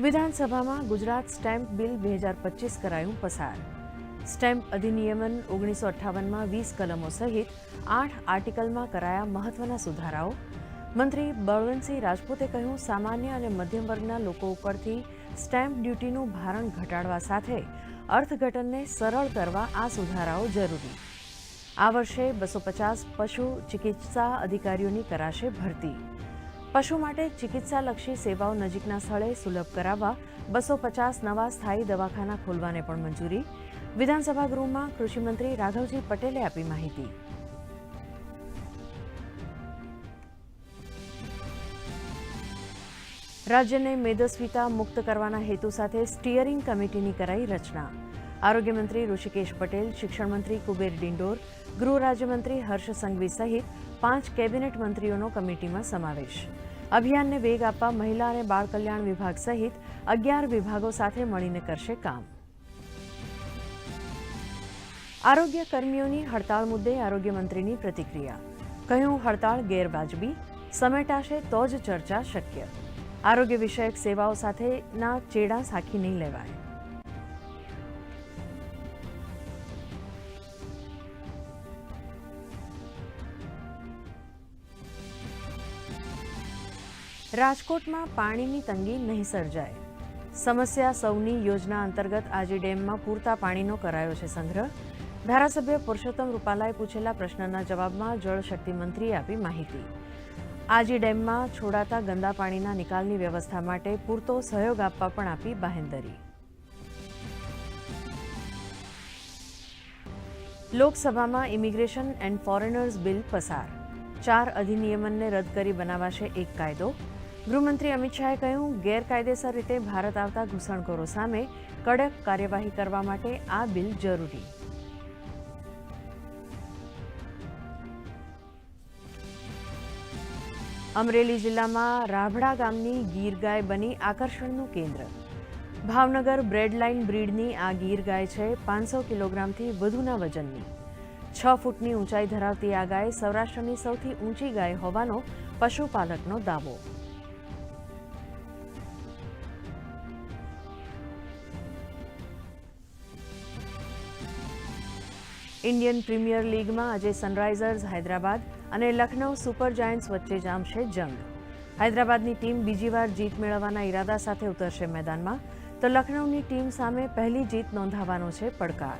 વિધાનસભામાં Gujarat stamp bill 2025 કરાયું પસાર. સ્ટેમ્પ અધિનિયમન 1958માં 20 કલમો સહિત 8 આર્ટિકલમાં કરાયા મહત્વના સુધારાઓ. મંત્રી બળવંતસિંહ રાજપૂતે કહ્યું, સામાન્ય અને મધ્યમ વર્ગના લોકો ઉપરથી સ્ટેમ્પ ડ્યુટીનું ભારણ ઘટાડવા સાથે અર્થઘટનને સરળ કરવા આ સુધારાઓ જરૂરી. આ વર્ષે 250 પશુ ચિકિત્સા અધિકારીઓની કરાશે ભરતી. પશુ માટે ચિકિત્સાલક્ષી સેવાઓ નજીકના સ્થળે સુલભ કરાવવા 250 નવા સ્થાયી દવાખાના ખોલવાને પણ મંજૂરી. વિધાનસભા ગૃહમાં કૃષિમંત્રી રાઘવજી પટેલે આપી માહિતી. રાજ્યને મેદસ્વીતા મુક્ત કરવાના હેતુ સાથે સ્ટીયરિંગ કમિટીની કરાઈ રચના. આરોગ્ય મંત્રી ઋષિકેશ પટેલ, શિક્ષણ મંત્રી કુબેર ડિંડોર, ગૃહ રાજ્યમંત્રી હર્ષ સંઘવી સહિત 5 કેબિનેટ મંત્રીઓનો કમિટીમાં સમાવેશ. અભિયાનને વેગ આપવા મહિલા અને બાળ કલ્યાણ વિભાગ સહિત 11 વિભાગો સાથે મળીને કરશે કામ. આરોગ્ય કર્મીઓની હડતાળ મુદ્દે આરોગ્ય મંત્રીની પ્રતિક્રિયા. કહ્યું, હડતાળ ગેરવાજબી, સમેટાશે તો જ ચર્ચા શક્ય. આરોગ્ય વિષયક સેવાઓ સાથેના ચેડા સાખી નહીં લેવાય. રાજકોટમાં પાણીની તંગી નહીં સર્જાય. સમસ્યા સૌની યોજના અંતર્ગત આજી ડેમમાં પૂરતા પાણીનો કરાયો છે સંગ્રહ. ધારાસભ્ય પુરુષોત્તમ રૂપાલાએ પૂછેલા પ્રશ્નના જવાબમાં જળશક્તિ મંત્રીએ આપી માહિતી. આજી ડેમમાં છોડાતા ગંદા પાણીના નિકાલની વ્યવસ્થા માટે પૂરતો સહયોગ આપવા પણ આપી બાહેંધરી. લોકસભામાં ઇમિગ્રેશન એન્ડ ફોરેનર્સ બિલ પસાર. 4 અધિનિયમનને રદ કરી બનાવાશે એક કાયદો. ગૃહમંત્રી અમિત શાહે કહ્યું, ગેરકાયદેસર રીતે ભારત આવતા ઘૂસણખોરો સામે કડક કાર્યવાહી કરવા માટે આ બિલ જરૂરી. અમરેલી જિલ્લામાં રાભડા ગામની ગીર ગાય બની આકર્ષણનું કેન્દ્ર. ભાવનગર બ્રેડલાઇન બ્રીડની આ ગીર ગાય છે 500 કિલોગ્રામથી વધુના વજનની. 6 ફૂટની ઊંચાઈ ધરાવતી આ ગાય સૌરાષ્ટ્રની સૌથી ઊંચી ગાય હોવાનો પશુપાલકનો દાવો. ઇન્ડિયન પ્રીમિયર લીગમાં આજે સનરાઇઝર્સ હૈદરાબાદ અને લખનઉ સુપર જાયન્ટ્સ વચ્ચે જામશે જંગ. હૈદરાબાદની ટીમ બીજી વાર જીત મેળવવાના ઈરાદા સાથે ઉતરશે મેદાનમાં, તો લખનઉની ટીમ સામે પહેલી જીત નોંધાવવાનો છે પડકાર.